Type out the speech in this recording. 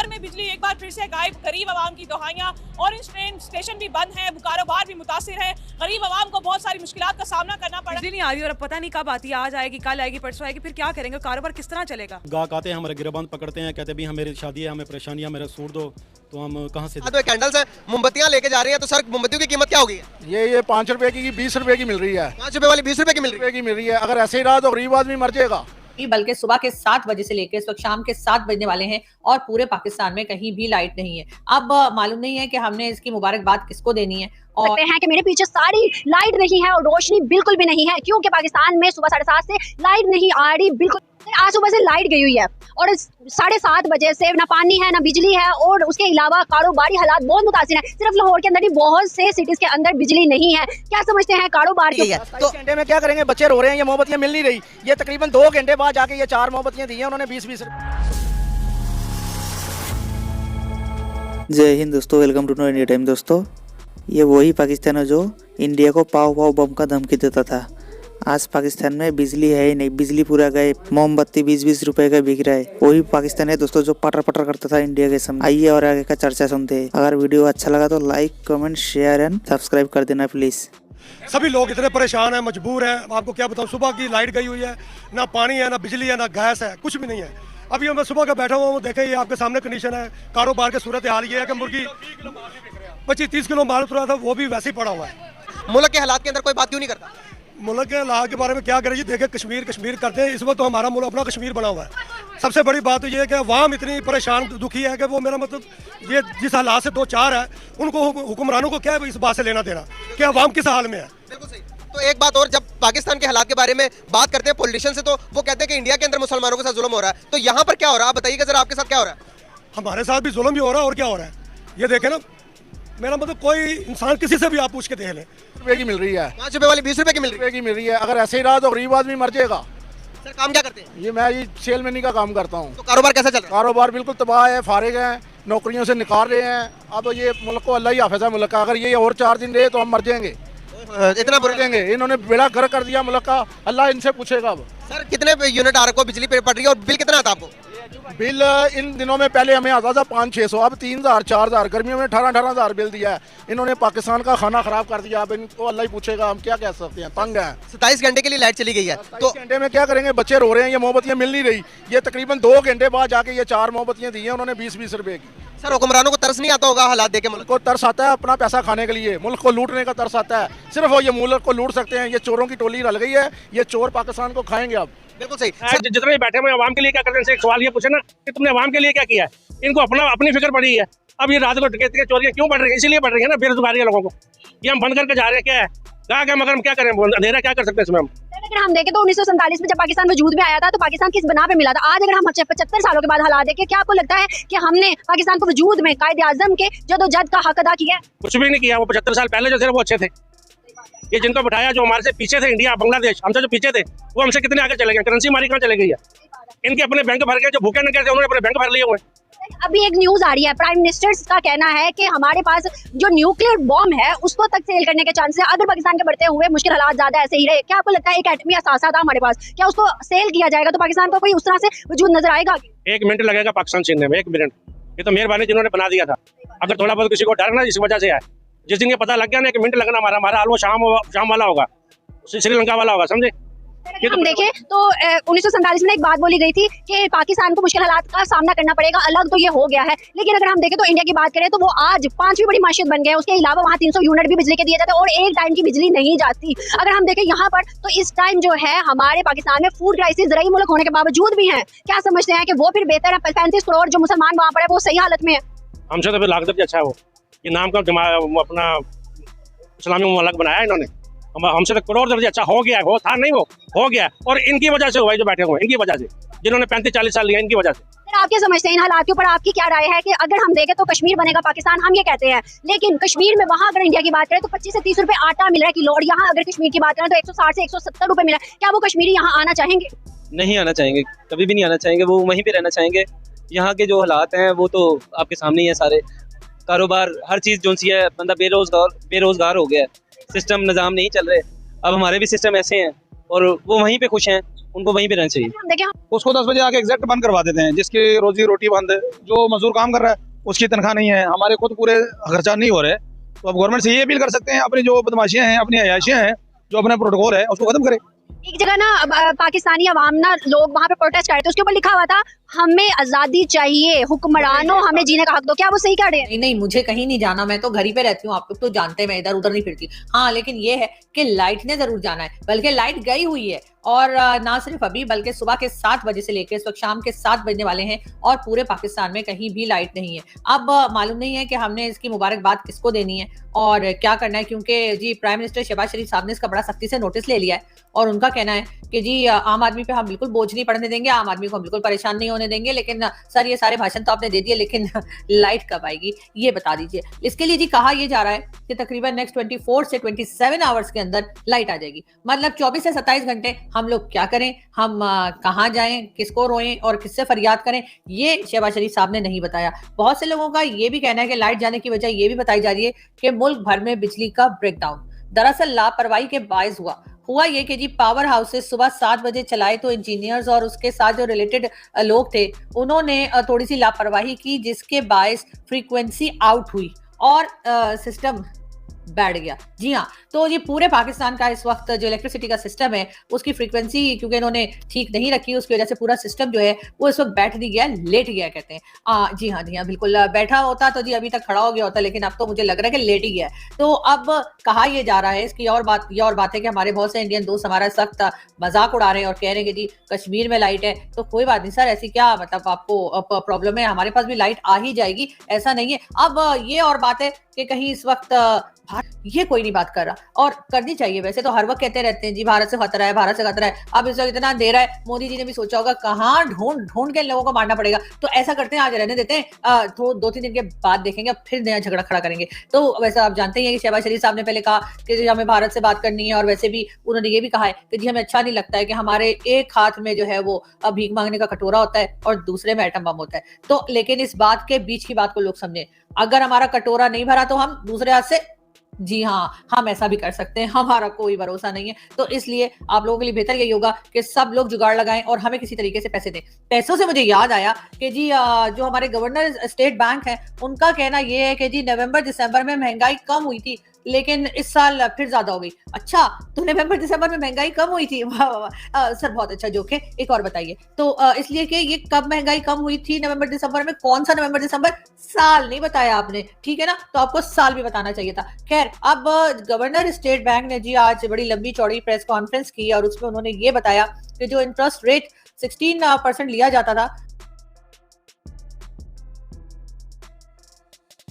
शहर में बिजली एक बार फिर से गायब, गरीब आवाम की दुहाइयां। ऑरेंज ट्रेन स्टेशन भी बंद है, कारोबार भी मुतासिर है, गरीब आवाम को बहुत सारी मुश्किलात का सामना करना पड़ा। बिजली नहीं आ रही और अब पता नहीं कब आती है, आज आएगी, कल आएगी, परसों आएगी, फिर क्या करेंगे? कारोबार किस तरह चलेगा? गाहक आते हैं, हमारे गिरबान पकड़ते हैं, कहते हैं भी हमेरी शादी है, हमें परेशानी है, मेरा सूट दो, तो हम कहाँ से? तो कैंडल्स है, मोमबत्तियां लेके जा रही है, तो सर मोमबत्तियों की कीमत क्या होगी? ये 5 रुपए की 20 रुपए की मिल रही है। 5 रुपए वाली 20 रुपए की मिल रही है। अगर ऐसे ही रहा तो गरीब आदमी मर जाएगा। बल्कि सुबह के 7 बजे से लेकर इस वक्त शाम के 7 बजने वाले हैं और पूरे पाकिस्तान में कहीं भी लाइट नहीं है। अब मालूम नहीं है कि हमने इसकी मुबारकबाद किसको देनी है। और सकते हैं कि मेरे पीछे सारी लाइट नहीं है और रोशनी बिल्कुल भी नहीं है, क्योंकि पाकिस्तान में सुबह 7:30 से लाइट नहीं आ रही बिल्कुल। आज सुबह से लाइट गई हुई है और 7:30 बजे से ना पानी है ना बिजली है और उसके अलावा कारोबारी हालात बहुत मुतासिर हैं। सिर्फ लाहौर के अंदर ही बहुत से सिटीज के अंदर बिजली नहीं है। क्या समझते हैं कारोबार के? तो घंटे में क्या करेंगे? बच्चे रो रहे हैं, ये मोमबत्तियां मिल नहीं रही। ये तकरीबन 2 घंटे बाद जाके ये 4 मोमबत्तियां दी हैं उन्होंने 20-20 रुपए। जय हिंद दोस्तों, welcome to know India time. दोस्तों, ये वही पाकिस्तान है जो इंडिया को पाव पाव बम का धमकी देता था। आज पाकिस्तान में बिजली है ही नहीं, बिजली पूरा गए, मोमबत्ती 20-20 रुपए का बिक रहा है। वही पाकिस्तान है दोस्तों जो पटर पटर करता था इंडिया के सामने। आइए और आगे का चर्चा सुनते हैं। अगर वीडियो अच्छा लगा तो like, comment, share and subscribe कर देना प्लीज। सभी लोग इतने परेशान हैं, मजबूर हैं। आपको क्या बताऊं, सुबह की लाइट गई हुई है, ना पानी है, ना बिजली है, ना गैस है, कुछ भी नहीं है। अभी मैं सुबह का बैठा हुआ हूँ, देखें ये आपके सामने कंडीशन है। कारोबार की सूरत हाल ये है कि मुर्गी 25-30 किलो माल उतरा था, वो भी वैसे ही पड़ा हुआ है। मुल्क के हालात के अंदर कोई बात क्यों नहीं करता? मुल्क के हालात के बारे में क्या करें जी? देखें कश्मीर करते हैं, इस वक्त तो हमारा मुल्क अपना कश्मीर बना हुआ है। सबसे बड़ी बात तो ये है कि अवाम इतनी परेशान दुखी है कि वो, मेरा मतलब ये जिस हालात से 2-4 है, उनको हुक्मरानों को क्या है इस बात से लेना देना कि अवाम किस हाल में है। बिल्कुल सही। तो एक बात और, जब पाकिस्तान के हालात के बारे में बात करते हैं पॉलिटिशियन से, तो वो कहते हैं कि इंडिया के अंदर मुसलमानों के साथ जुल्म हो रहा है। तो यहाँ पर क्या हो रहा है? आप बताइएगा जरा, आपके साथ क्या हो रहा है? हमारे साथ भी जुल्म ही हो रहा है, और क्या हो रहा है ये देखें ना। मेरा मतलब कोई इंसान किसी से भी आप पूछ के देख लें, रुपए की मिल रही है। 5 रुपए वाली 20 रुपए की मिल रही है। अगर ऐसे ही रहा तो गरीब आदमी मर जाएगा। सर काम क्या करते हैं? मैं सेलमैनी का काम करता हूँ। तो कारोबार कैसा चल रहा है? कारोबार बिल्कुल तबाह है, फारिग है, नौकरियों से निकाल रहे हैं। अब ये मुल्क को अल्लाह ही हाफिज़ है मुल्क का। अगर ये और 4 दिन रहे तो हम मर जाएंगे, इतना बुरा जाएंगे। इन्होंने बेड़ा गर्क कर दिया मुल्क का, अल्लाह इनसे पूछेगा। अब सर कितने यूनिट आ रहा को बिजली पे पड़ रही है और बिल कितना आता है आपको? बिल इन दिनों में पहले हमें आता था 500-600, अब 3000-4000। गर्मियों में 18,000 बिल दिया है इन्होंने। पाकिस्तान का खाना खराब कर दिया। अब इनको अल्लाह ही पूछेगा, हम क्या कह सकते हैं, तंग है। 27 घंटे के लिए लाइट चली गई है, तो घंटे में क्या करेंगे? बच्चे रो रहे हैं, ये मोमबत्तियां मिल नहीं रही। ये तकरीबन 2 घंटे बाद जाके ये 4 मोमबत्तियां दी हैं उन्होंने 20-20 रुपए की। सर हुक्मरानों को तरस नहीं आता होगा हालात देख के? मुल्क को तरस आता है अपना पैसा खाने के लिए, मुल्क को लूटने का तरस आता है। सिर्फ वो ये मुल्क को लूट सकते हैं। ये चोरों की टोली रल गई है, ये चोर पाकिस्तान को खाएंगे अब। बिल्कुल सही। जितने बैठे हुए अवाम के लिए क्या करते हैं? एक सवाल ये पूछे ना कि तुमने अवाम के लिए क्या किया है? इनको अपनी फिक्र पड़ी है। अब ये रात को डकैती चोरियां क्यों बढ़ रही है? इसीलिए बढ़ रही है ना, बेरोजगारी है लोगों को। ये हम बंद करके जा रहे हैं, क्या है क्या मगर हम क्या करें? अंधेरा क्या कर सकते हैं इसमें हम? अगर हम देखें तो 1947 में जब पाकिस्तान वजूद में आया था तो पाकिस्तान किस बना पे मिला था? आज अगर हम 75 सालों के बाद हालात देखें, क्या आपको लगता है कि हमने पाकिस्तान को वजूद में कायदे आजम के जदोजहद का हक अदा किया? कुछ भी नहीं किया। वो 75 साल पहले जो थे वो अच्छे थे। ये जिनको बिठाया, जो हमारे से पीछे थे, इंडिया बांग्लादेश हमसे जो पीछे थे, वो हमसे कितने आगे चले गए। करेंसी हमारी कहाँ चले गई है? इनके अपने बैंक भर गए, जो भूखे न गए उन्होंने अपने बैंक भर लिए हुए। अभी एक न्यूज आ रही है, प्राइम मिनिस्टर का कहना है कि हमारे पास जो न्यूक्लियर बॉम्ब है उसको तक सेल करने के चांसेस है। अगर पाकिस्तान के बढ़ते हुए मुश्किल हालात ज्यादा ऐसे ही रहे, क्या आपको लगता है एक एटमी असासा था हमारे पास, क्या उसको सेल किया जाएगा तो पाकिस्तान को कोई उस तरह से वजूद नजर आएगा? 1 मिनट लगेगा पाकिस्तान छीनने में, 1 मिनट। ये तो मेहरबानी जिन्होंने बना दिया था। अगर थोड़ा बहुत किसी को डर ना इस वजह से है, जिस दिन ये पता लग गया ना 1 मिनट लगना, हमारा हाल वो शाम वाला होगा, श्रीलंका वाला होगा, समझे? हम देखें तो 1947 में एक बात बोली गई थी कि पाकिस्तान को मुश्किल हालात का सामना करना पड़ेगा, अलग तो ये हो गया है। लेकिन अगर हम देखें तो इंडिया की बात करें तो वो आज 5वीं बड़ी माशियत बन गया है। उसके अलावा वहाँ 300 यूनिट भी बिजली के दिए जाते हैं और एक टाइम की बिजली नहीं जाती। अगर हम देखें यहाँ पर तो इस टाइम जो है हमारे पाकिस्तान में फूड क्राइसिस ज़रूरी मुल्क होने के बावजूद भी है। क्या समझते हैं कि वो फिर बेहतर है? 35 करोड़ जो मुसलमान वहाँ पर है वो सही हालत में है? हमसे तो फिर लाख दर्जे अच्छा है वो। ये नाम का अपना इस्लामी मुल्क बनाया इन्होंने, हमसे तो करोड़ दर्जे अच्छा हो गया है। वो था नहीं, वो हो गया। और इनकी वजह से हुआ है जो बैठे हुए, इनकी वजह से, जिन्होंने 35-40 साल लिया, इनकी वजह से। आप क्या समझते हैं इन हालात के ऊपर? आपकी क्या राय है कि अगर हम देखें तो कश्मीर बनेगा पाकिस्तान, हम ये कहते हैं, लेकिन कश्मीर में वहाँ अगर इंडिया की बात करें तो 25 से 30 रुपए आटा मिल रहा है किलो, और यहाँ अगर कश्मीर की बात करें तो 160 से 170 रुपए मिल रहा है। क्या वो कश्मीरी यहाँ आना चाहेंगे? नहीं आना चाहेंगे, कभी भी नहीं आना चाहेंगे। वो वहीं पे रहना चाहेंगे। यहाँ के जो हालात हैं वो तो आपके सामने ही है सारे। कारोबार हर चीज़ जो सी है, बंदा बेरोजगार हो गया है। सिस्टम निज़ाम नहीं चल रहे। अब हमारे भी सिस्टम ऐसे हैं और वो वहीं पे खुश हैं। उनको वहीं पे रहना चाहिए। हम देखें उसको 10 बजे आके एग्जैक्ट बंद करवा देते हैं, जिसकी रोजी रोटी बंद है, जो मजदूर काम कर रहा है उसकी तनख्वाह नहीं है, हमारे खुद पूरे खर्चा नहीं हो रहे। तो अब गवर्नमेंट से ये अपील कर सकते हैं, अपनी जो बदमाशियां हैं, अपनी अयाशियां हैं, जो अपना प्रोटोकॉल है उसको खत्म करे। एक जगह ना पाकिस्तानी अवाम ना लोग वहाँ पे प्रोटेस्ट कर रहे थे, उसके ऊपर लिखा हुआ था हमें आजादी चाहिए, हुक्मरानों हमें जीने का हक दो। क्या वो सही कह रहे हैं? नहीं, मुझे कहीं नहीं जाना, मैं तो घर ही पे रहती हूँ, आप लोग तो जानते हैं मैं इधर उधर नहीं फिरती। हाँ, लेकिन ये है कि लाइट ने जरूर जाना है, बल्कि लाइट गई हुई है, और ना सिर्फ अभी बल्कि सुबह के 7 बजे से लेकर इस वक्त शाम के 7 बजने वाले हैं और पूरे पाकिस्तान में कहीं भी लाइट नहीं है। अब मालूम नहीं है कि हमने इसकी मुबारकबाद किसको देनी है और क्या करना है, क्योंकि जी प्राइम मिनिस्टर शहबाज शरीफ साहब ने इसका बड़ा सख्ती से नोटिस ले लिया है और उनका कहना है कि जी आम आदमी पे हम बिल्कुल बोझ नहीं पड़ने देंगे, आम आदमी को हम बिल्कुल परेशान नहीं होने देंगे। लेकिन सर ये सारे भाषण तो आपने दे दिए, लेकिन लाइट कब आएगी ये बता दीजिए। इसके लिए जी कहा यह जा रहा है कि तकरीबन नेक्स्ट 24 से 27 आवर्स के अंदर लाइट आ जाएगी। मतलब 24 से 27 घंटे हम लोग क्या करें, हम कहाँ जाएं, किसको रोएं और किससे फरियाद करें, ये शहबाज शरीफ साहब ने नहीं बताया। बहुत से लोगों का ये भी कहना है कि लाइट जाने की वजह ये भी बताई जा रही है कि मुल्क भर में बिजली का ब्रेकडाउन दरअसल लापरवाही के बायस हुआ ये कि जी पावर हाउसेस सुबह 7 बजे चलाए तो इंजीनियर्स और उसके साथ जो रिलेटेड लोग थे उन्होंने थोड़ी सी लापरवाही की, जिसके बायस फ्रीक्वेंसी आउट हुई और सिस्टम बैठ गया। जी हाँ, तो ये पूरे पाकिस्तान का इस वक्त जो इलेक्ट्रिसिटी का सिस्टम है उसकी फ्रीक्वेंसी क्योंकि इन्होंने ठीक नहीं रखी, उसकी वजह से पूरा सिस्टम जो है वो इस वक्त बैठ नहीं गया, लेट गया कहते हैं। जी हाँ बिल्कुल, बैठा होता तो जी अभी तक खड़ा हो गया होता, लेकिन अब तो मुझे लग रहा है कि लेट ही गया। तो अब कहा यह जा रहा है, इसकी और बात है कि हमारे बहुत से इंडियन दोस्त हमारा सख्त मजाक उड़ा रहे हैं और कह रहे हैं कि जी कश्मीर में लाइट है तो कोई बात नहीं सर, ऐसी क्या मतलब आपको प्रॉब्लम है, हमारे पास भी लाइट आ ही जाएगी, ऐसा नहीं है। अब ये और बात है कि कहीं इस वक्त ये कोई नहीं बात कर रहा, और करनी चाहिए। वैसे तो हर वक्त कहते रहते हैं जी भारत से खतरा है, भारत से खतरा है। अब इस वक्त इतना अंधेरा है, मोदी जी ने भी सोचा होगा कहाँ ढूंढ के लोगों को मारना पड़ेगा, तो ऐसा करते हैं आज रहने देते हैं, तो 2-3 दिन के बाद देखेंगे, फिर नया झगड़ा खड़ा करेंगे। तो वैसे आप जानते हैं कि शहबाज शरीफ साहब ने पहले कहा कि हमें भारत से बात करनी है, और वैसे भी उन्होंने ये भी कहा है कि जी हमें अच्छा नहीं लगता है कि हमारे एक हाथ में जो है वो भीख मांगने का कटोरा होता है और दूसरे में एटम बम होता है। तो लेकिन इस बात के बीच की बात को लोग समझे, अगर हमारा कटोरा नहीं भरा तो हम दूसरे हाथ से, जी हाँ हम ऐसा भी कर सकते हैं, हमारा कोई भरोसा नहीं है। तो इसलिए आप लोगों के लिए बेहतर यही होगा कि सब लोग जुगाड़ लगाएं और हमें किसी तरीके से पैसे दें। पैसों से मुझे याद आया कि जी जो हमारे गवर्नर स्टेट बैंक है उनका कहना यह है कि जी नवंबर दिसंबर में महंगाई कम हुई थी, लेकिन इस साल फिर ज्यादा हो गई। अच्छा, तो नवंबर दिसंबर में महंगाई कम हुई थी, वाह वाह सर बहुत अच्छा जोक है, एक और बताइए। तो इसलिए कि ये कब महंगाई कम हुई थी नवंबर दिसंबर में, कौन सा नवंबर दिसंबर, साल नहीं बताया आपने, ठीक है ना, तो आपको साल भी बताना चाहिए था। खैर, अब गवर्नर स्टेट बैंक ने जी आज बड़ी लंबी चौड़ी प्रेस कॉन्फ्रेंस की और उसमें उन्होंने ये बताया कि जो इंटरेस्ट रेट 16% लिया जाता था